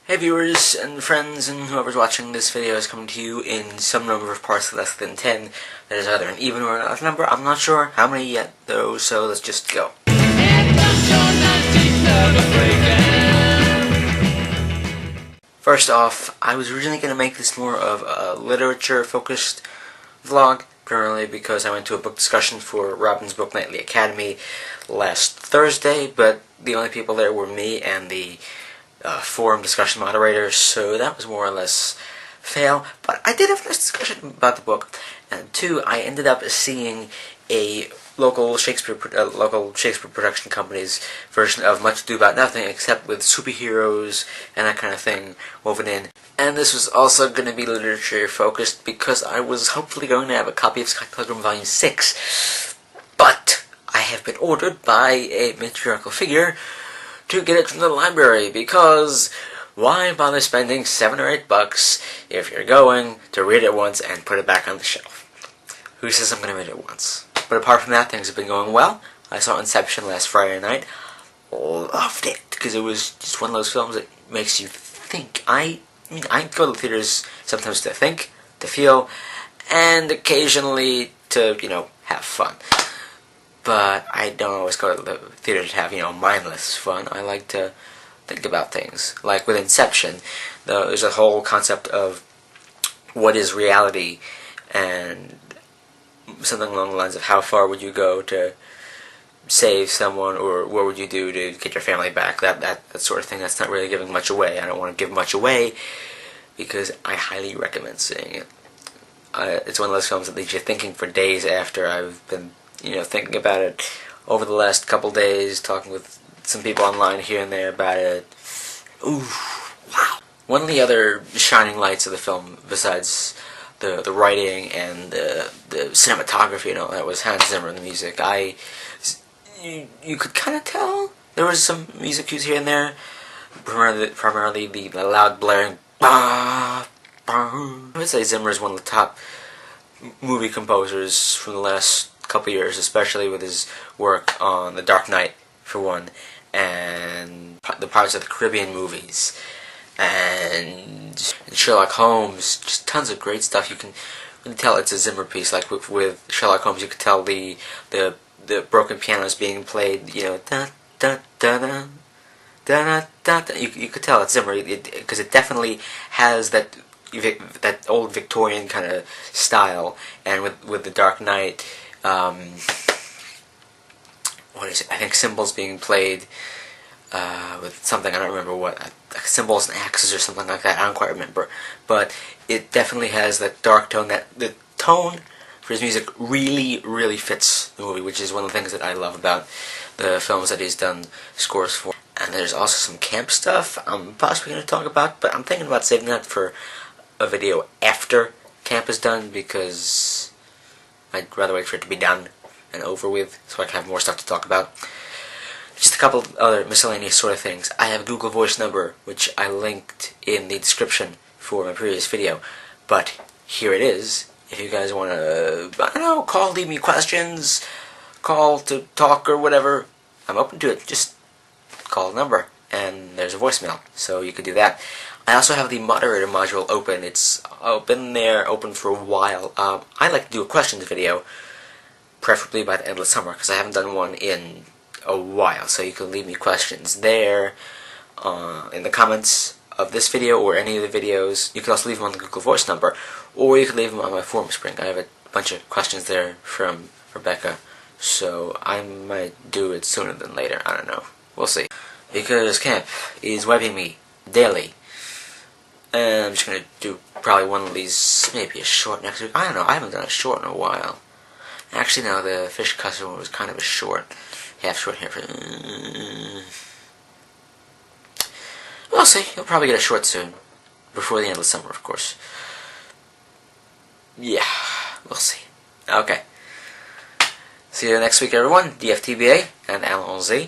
Hey viewers and friends and whoever's watching this video is coming to you in some number of parts less than 10. That is either an even or an odd number. I'm not sure how many yet though, so let's just go. First off, I was originally going to make this more of a literature-focused vlog, primarily because I went to a book discussion for Robin's Book Nightly Academy last Thursday, but the only people there were me and the forum discussion moderator, so that was more or less fail. But I did have a nice discussion about the book, and two, I ended up seeing a local Shakespeare production company's version of Much Ado About Nothing, except with superheroes and that kind of thing woven in. And this was also going to be literature focused because I was hopefully going to have a copy of Scott Pilgrim Volume 6, but I have been ordered by a matriarchal figure to get it from the library, because why bother spending $7 or $8 if you're going to read it once and put it back on the shelf? Who says I'm going to read it once? But apart from that, things have been going well. I saw Inception last Friday night. Loved it, because it was just one of those films that makes you think. I go to theaters sometimes to think, to feel, and occasionally to, have fun. But I don't always go to the theater to have, mindless fun. I like to think about things. Like with Inception, there's a whole concept of what is reality, and something along the lines of how far would you go to save someone, or what would you do to get your family back, that sort of thing. That's not really giving much away. I don't want to give much away because I highly recommend seeing it. It's one of those films that leaves you thinking for days after. I've been thinking about it over the last couple days, talking with some people online here and there about it. Ooh, wow. One of the other shining lights of the film, besides the writing and the cinematography and all that, was Hans Zimmer and the music. You could kind of tell there was some music cues here and there, primarily the loud blaring. I would say Zimmer is one of the top movie composers from the last couple years, especially with his work on The Dark Knight, for one, and the Pirates of the Caribbean movies, and Sherlock Holmes. Just tons of great stuff. You can tell it's a Zimmer piece. Like with Sherlock Holmes, you could tell the broken pianos being played. Da da da da da da. You could tell it's Zimmer because it definitely has that old Victorian kind of style. And with The Dark Knight, what is it? I think cymbals being played with something, I don't remember what, cymbals and axes or something like that, I don't quite remember. But it definitely has that dark tone, that the tone for his music really, really fits the movie, which is one of the things that I love about the films that he's done scores for. And there's also some camp stuff I'm possibly going to talk about, but I'm thinking about saving that for a video after camp is done, because I'd rather wait for it to be done and over with, so I can have more stuff to talk about. Just a couple other miscellaneous sort of things. I have a Google Voice number, which I linked in the description for my previous video, but here it is. If you guys want to, I don't know, call, leave me questions, call to talk or whatever, I'm open to it. Just call the number, and there's a voicemail, so you could do that. I also have the moderator module open. It's been there, open for a while. I like to do a questions video, preferably by the end of the summer, because I haven't done one in a while. So you can leave me questions there in the comments of this video or any of the videos. You can also leave them on the Google Voice number, or you can leave them on my forum spring. I have a bunch of questions there from Rebecca, so I might do it sooner than later. I don't know. We'll see. Because camp is webbing me daily. And I'm just going to do probably one of these, maybe a short next week. I don't know, I haven't done a short in a while. Actually, no, the fish custard one was kind of a short. Half short here. We'll see. You'll probably get a short soon. Before the end of the summer, of course. Yeah, we'll see. Okay. See you next week, everyone. DFTBA and Allons-y.